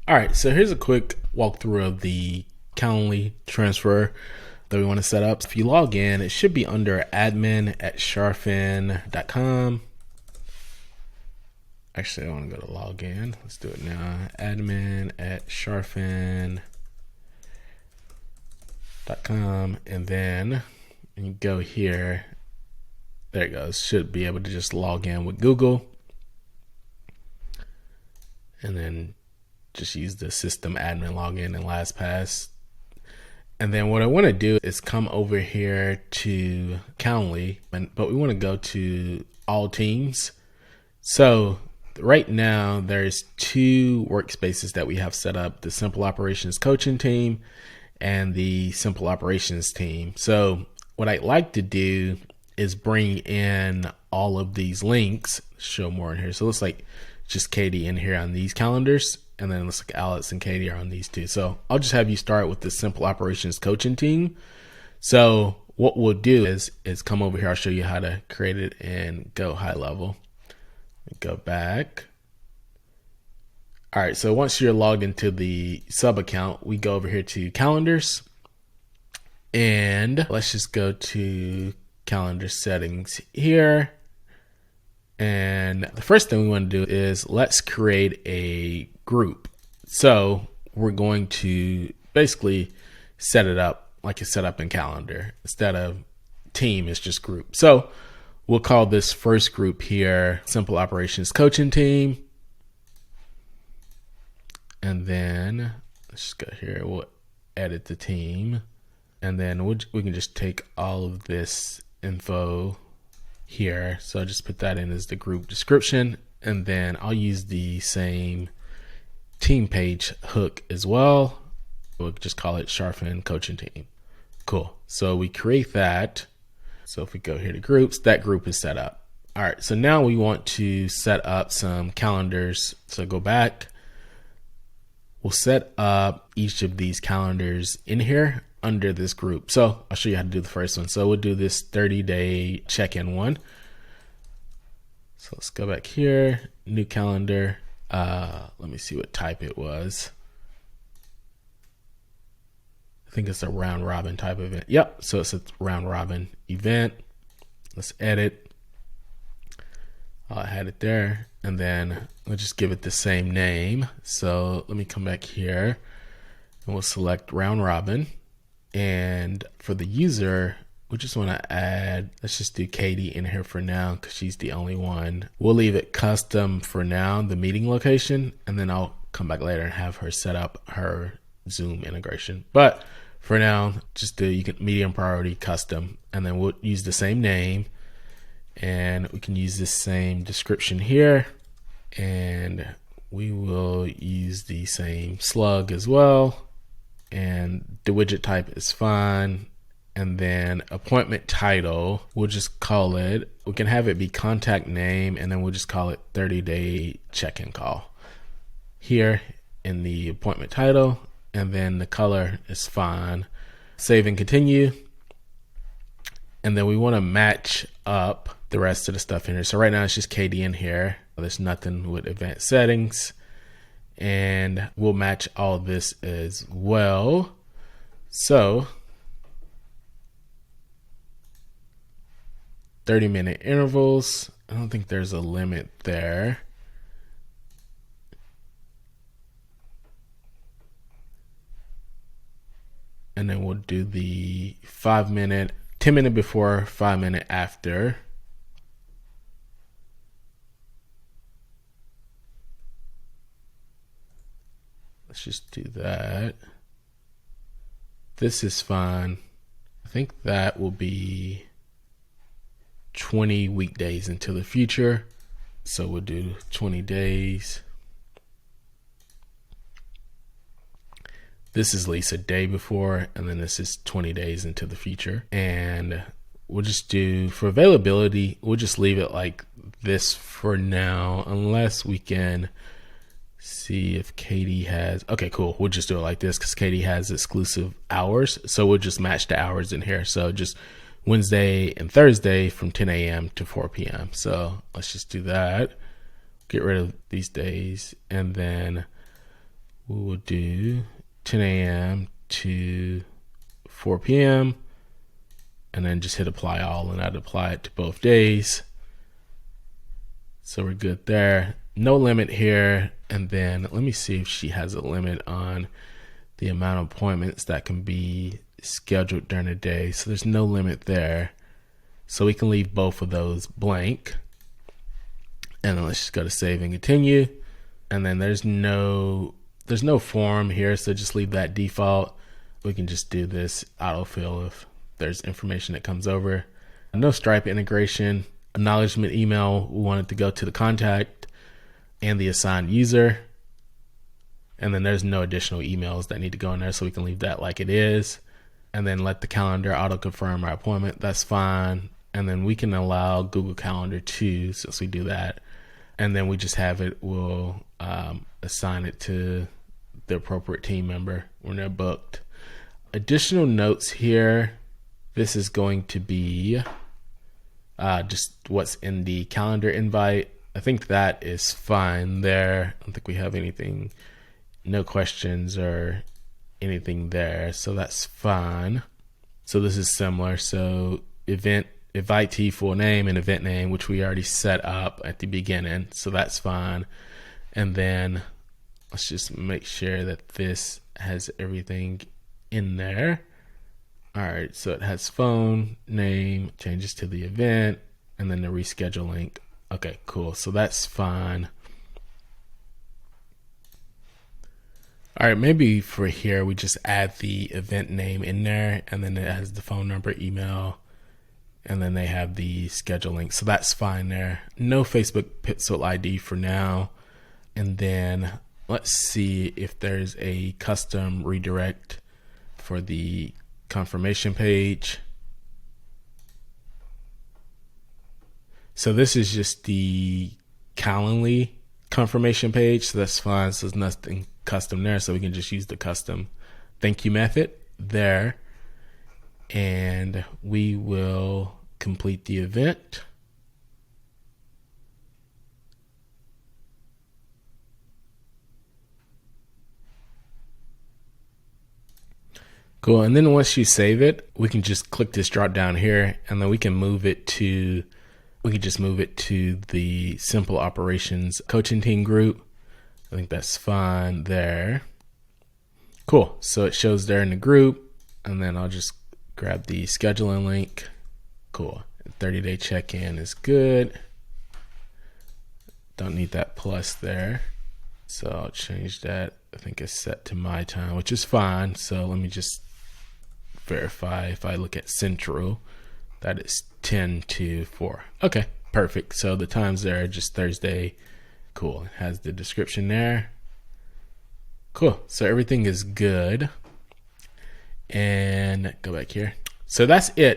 All right, so here's a quick walkthrough of the Calendly transfer that we want to set up. If you log in, it should be under admin@sharfin.com. Actually, I want to go to login. Let's do it now. admin@sharfin.com, and then you go here. There it goes. Should be able to just log in with Google, and then just use the system admin login and LastPass. And then what I want to do is come over here to Calendly, but we want to go to all teams. So right now there's two workspaces that we have set up: the Simple Operations Coaching team and the Simple Operations team. So what I'd like to do is bring in all of these links, show more in here. So it looks like just Katie in here on these calendars, and then it looks like Alex and Katie are on these two. So I'll just have you start with the Simple Operations Coaching team. So what we'll do is come over here. I'll show you how to create it and go Highlevel. Go back. All right, so once you're logged into the sub account, we go over here to calendars, and let's just go to calendar settings here. And the first thing we want to do is let's create a group. So we're going to basically set it up like it's set up in calendar. Instead of team, it's just group. So we'll call this first group here Simple Operations Coaching Team. And then let's just go here. We'll edit the team. And then we can just take all of this info here. So I'll just put that in as the group description. And then I'll use the same team page hook as well. We'll just call it Sharfin Coaching Team. Cool. So we create that. So if we go here to groups, that group is set up. All right. So now we want to set up some calendars. So go back. We'll set up each of these calendars in here under this group. So I'll show you how to do the first one. So we'll do this 30-day check-in one. So let's go back here, new calendar. Let me see what type it was. I think it's a round robin type event. Yep, so it's a round robin event. Let's edit. I had it there, and then we'll just give it the same name. So let me come back here and we'll select round robin. And for the user, we just want to add, let's just do Katie in here for now because she's the only one. We'll leave it custom for now, the meeting location, and then I'll come back later and have her set up her Zoom integration. But for now, just do medium priority custom, and then we'll use the same name, and we can use the same description here, and we will use the same slug as well. And the widget type is fine. And then appointment title, we'll just call it, we can have it be contact name, and then we'll just call it 30-day check-in call here in the appointment title. And then the color is fine. Save and continue. And then we want to match up the rest of the stuff in here. So right now it's just Katie in here. There's nothing with advanced settings. And we'll match all of this as well. So 30-minute intervals. I don't think there's a limit there. And then we'll do the 5-minute, 10-minute before, 5-minute after. Let's just do that. This is fine. I think that will be 20 weekdays into the future. So we'll do 20 days. This is at least a day before, and then this is 20 days into the future. And we'll just do, for availability, we'll just leave it like this for now, unless we can see if Katie has, okay, cool. We'll just do it like this because Katie has exclusive hours. So we'll just match the hours in here. So just Wednesday and Thursday from 10 a.m. to 4 p.m. So let's just do that. Get rid of these days. And then we will do 10 a.m. to 4 p.m. and then just hit apply all, and I'd apply it to both days. So we're good there. No limit here. And then let me see if she has a limit on the amount of appointments that can be scheduled during the day. So there's no limit there. So we can leave both of those blank. And then let's just go to save and continue. And then there's no form here, so just leave that default. We can just do this autofill if there's information that comes over. No Stripe integration. Acknowledgement email, we want it to go to the contact and the assigned user. And then there's no additional emails that need to go in there, so we can leave that like it is. And then let the calendar auto confirm our appointment. That's fine. And then we can allow Google Calendar too, since we do that. And then we just have it, we'll assign it to the appropriate team member when they're booked. Additional notes here. This is going to be just what's in the calendar invite. I think that is fine there. I don't think we have anything, no questions or anything there. So that's fine. So this is similar. So invitee full name and event name, which we already set up at the beginning. So that's fine. And then let's just make sure that this has everything in there. All right, so it has phone, name, changes to the event, and then the reschedule link. Okay, cool. So that's fine. All right, maybe for here, we just add the event name in there, and then it has the phone number, email, and then they have the schedule link. So that's fine there. No Facebook Pixel ID for now. And then let's see if there's a custom redirect for the confirmation page. So this is just the Calendly confirmation page. So that's fine. So there's nothing custom there. So we can just use the custom thank you method there. And we will complete the event. Cool. And then once you save it, we can just click this drop down here, and then we can move it to, the simple operations coaching team group. I think that's fine there. Cool. So it shows there in the group, and then I'll just grab the scheduling link. Cool. 30-day check-in is good. Don't need that plus there. So I'll change that. I think it's set to my time, which is fine. So let me just verify. If I look at Central, that is 10 to 4. Okay, perfect. So the times there are just Thursday. Cool. It has the description there. Cool. So everything is good. And go back here. So that's it.